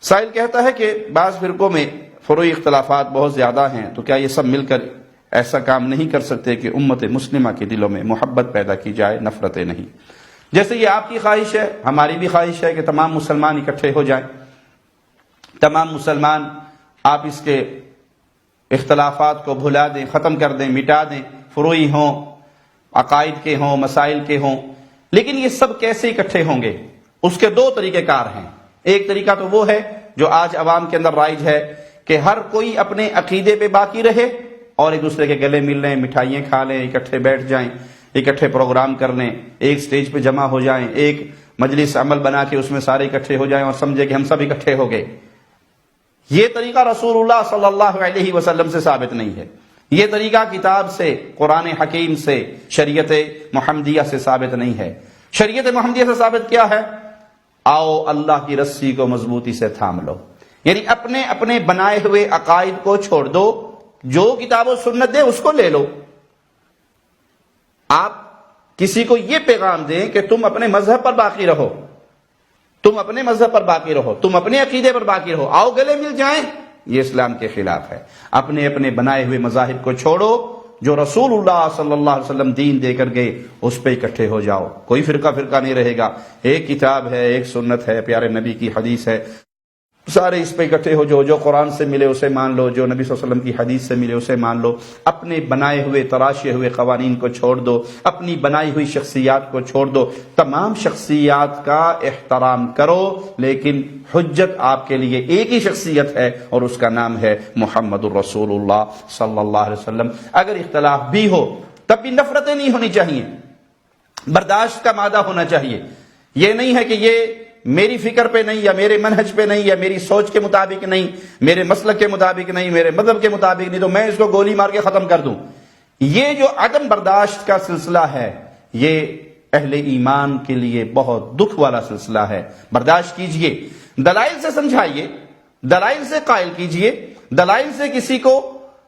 سائل کہتا ہے کہ بعض فرقوں میں فروعی اختلافات بہت زیادہ ہیں، تو کیا یہ سب مل کر ایسا کام نہیں کر سکتے کہ امت مسلمہ کے دلوں میں محبت پیدا کی جائے، نفرتیں نہیں؟ جیسے یہ آپ کی خواہش ہے، ہماری بھی خواہش ہے کہ تمام مسلمان اکٹھے ہو جائیں، تمام مسلمان آپ اس کے اختلافات کو بھلا دیں، ختم کر دیں، مٹا دیں، فروعی ہوں، عقائد کے ہوں، مسائل کے ہوں۔ لیکن یہ سب کیسے اکٹھے ہوں گے؟ اس کے دو طریقہ کار ہیں۔ ایک طریقہ تو وہ ہے جو آج عوام کے اندر رائج ہے کہ ہر کوئی اپنے عقیدے پہ باقی رہے اور ایک دوسرے کے گلے مل لیں، مٹھائیاں کھا لیں، اکٹھے بیٹھ جائیں، اکٹھے پروگرام کر لیں، ایک سٹیج پہ جمع ہو جائیں، ایک مجلس عمل بنا کے اس میں سارے اکٹھے ہو جائیں اور سمجھے کہ ہم سب اکٹھے ہو گئے۔ یہ طریقہ رسول اللہ صلی اللہ علیہ وسلم سے ثابت نہیں ہے۔ یہ طریقہ کتاب سے، قرآن حکیم سے، شریعت محمدیہ سے ثابت نہیں ہے۔ شریعت محمدیہ سے ثابت کیا ہے؟ آؤ اللہ کی رسی کو مضبوطی سے تھام لو، یعنی اپنے اپنے بنائے ہوئے عقائد کو چھوڑ دو، جو کتاب و سنت دے اس کو لے لو۔ آپ کسی کو یہ پیغام دیں کہ تم اپنے مذہب پر باقی رہو، تم اپنے مذہب پر باقی رہو، تم اپنے عقیدے پر باقی رہو، آؤ گلے مل جائیں، یہ اسلام کے خلاف ہے۔ اپنے اپنے بنائے ہوئے مذاہب کو چھوڑو، جو رسول اللہ صلی اللہ علیہ وسلم دین دے کر گئے اس پہ اکٹھے ہو جاؤ۔ کوئی فرقہ نہیں رہے گا، ایک کتاب ہے، ایک سنت ہے، پیارے نبی کی حدیث ہے، سارے اس پہ اکٹھے ہو، جو قرآن سے ملے اسے مان لو، جو نبی صلی اللہ علیہ وسلم کی حدیث سے ملے اسے مان لو۔ اپنے بنائے ہوئے تراشے ہوئے قوانین کو چھوڑ دو، اپنی بنائی ہوئی شخصیات کو چھوڑ دو۔ تمام شخصیات کا احترام کرو، لیکن حجت آپ کے لیے ایک ہی شخصیت ہے اور اس کا نام ہے محمد الرسول اللہ صلی اللہ علیہ وسلم۔ اگر اختلاف بھی ہو تب بھی نفرتیں نہیں ہونی چاہیے، برداشت کا مادہ ہونا چاہیے۔ یہ نہیں ہے کہ یہ میری فکر پہ نہیں، یا میرے منہج پہ نہیں، یا میری سوچ کے مطابق نہیں، میرے مسلک کے مطابق نہیں، میرے مذہب کے مطابق نہیں، تو میں اس کو گولی مار کے ختم کر دوں۔ یہ جو عدم برداشت کا سلسلہ ہے، یہ اہل ایمان کے لیے بہت دکھ والا سلسلہ ہے۔ برداشت کیجئے، دلائل سے سمجھائیے، دلائل سے قائل کیجئے، دلائل سے کسی کو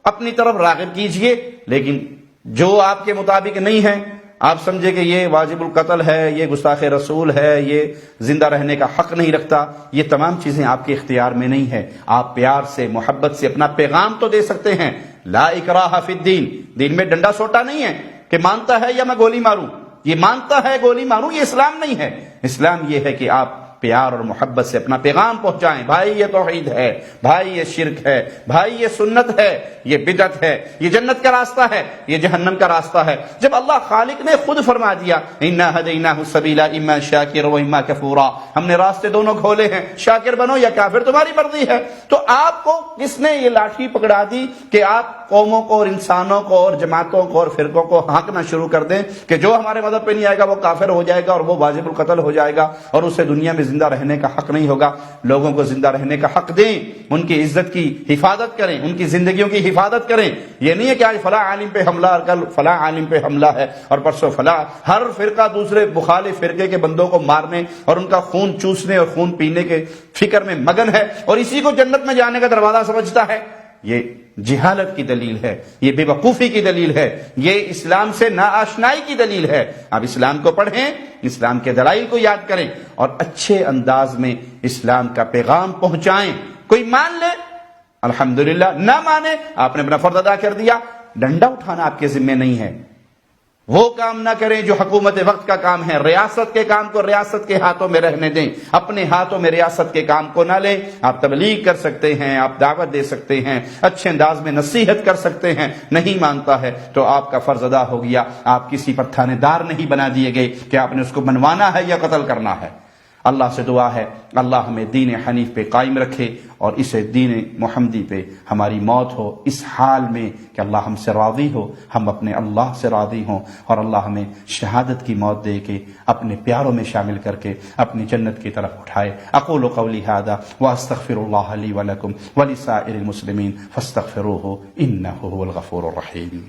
اپنی طرف راغب کیجئے، لیکن جو آپ کے مطابق نہیں ہے، آپ سمجھے کہ یہ واجب القتل ہے، یہ گستاخ رسول ہے، یہ زندہ رہنے کا حق نہیں رکھتا، یہ تمام چیزیں آپ کے اختیار میں نہیں ہے۔ آپ پیار سے، محبت سے اپنا پیغام تو دے سکتے ہیں۔ لا اکراہ فی الدین، دین میں ڈنڈا سوٹا نہیں ہے کہ مانتا ہے یا میں گولی ماروں، یہ مانتا ہے گولی ماروں، یہ اسلام نہیں ہے۔ اسلام یہ ہے کہ آپ پیار اور محبت سے اپنا پیغام پہنچائیں، بھائی یہ توحید ہے، بھائی یہ شرک ہے، بھائی یہ سنت ہے، یہ بدعت ہے، یہ جنت کا راستہ ہے، یہ جہنم کا راستہ ہے۔ جب اللہ خالق نے خود فرما دیا انا ہدیناہ السبیل اما شاکر و اما کفورا، ہم نے راستے دونوں کھولے ہیں، شاکر بنو یا کافر، تمہاری مرضی ہے۔ تو آپ کو کس نے یہ لاٹھی پکڑا دی کہ آپ قوموں کو اور انسانوں کو اور جماعتوں کو اور فرقوں کو ہانکنا شروع کر دیں کہ جو ہمارے مذہب پہ نہیں آئے گا وہ کافر ہو جائے گا اور وہ واجب القتل ہو جائے گا اور اسے دنیا میں زندہ رہنے کا حق نہیں ہوگا۔ لوگوں کو زندہ رہنے کا حق دیں، ان کی عزت کی حفاظت کریں، ان کی زندگیوں کی حفاظت کریں۔ یہ نہیں ہے کہ آج فلاں عالم پہ حملہ، کل فلاں عالم پہ حملہ ہے اور پرسوں فلاں۔ ہر فرقہ دوسرے مخالف فرقے کے بندوں کو مارنے اور ان کا خون چوسنے اور خون پینے کے فکر میں مگن ہے اور اسی کو جنت میں جانے کا دروازہ سمجھتا ہے۔ یہ جہالت کی دلیل ہے، یہ بے وقوفی کی دلیل ہے، یہ اسلام سے ناآشنائی کی دلیل ہے۔ آپ اسلام کو پڑھیں، اسلام کے دلائل کو یاد کریں اور اچھے انداز میں اسلام کا پیغام پہنچائیں۔ کوئی مان لے الحمدللہ، نہ مانے آپ نے اپنا فرض ادا کر دیا۔ ڈنڈا اٹھانا آپ کے ذمہ نہیں ہے۔ وہ کام نہ کریں جو حکومت وقت کا کام ہے۔ ریاست کے کام کو ریاست کے ہاتھوں میں رہنے دیں، اپنے ہاتھوں میں ریاست کے کام کو نہ لیں۔ آپ تبلیغ کر سکتے ہیں، آپ دعوت دے سکتے ہیں، اچھے انداز میں نصیحت کر سکتے ہیں۔ نہیں مانتا ہے تو آپ کا فرض ادا ہو گیا، آپ کسی پر تھانے دار نہیں بنا دیے گئے کہ آپ نے اس کو منوانا ہے یا قتل کرنا ہے۔ اللہ سے دعا ہے اللہ ہمیں دین حنیف پہ قائم رکھے اور اسے دین محمدی پہ ہماری موت ہو اس حال میں کہ اللہ ہم سے راضی ہو، ہم اپنے اللہ سے راضی ہوں اور اللہ ہمیں شہادت کی موت دے کے اپنے پیاروں میں شامل کر کے اپنی جنت کی طرف اٹھائے۔ اقول قولی ھذا واستغفر اللہ لی ولکم ولسائر المسلمین فاستغفروہ انہ هو الغفور الرحیم۔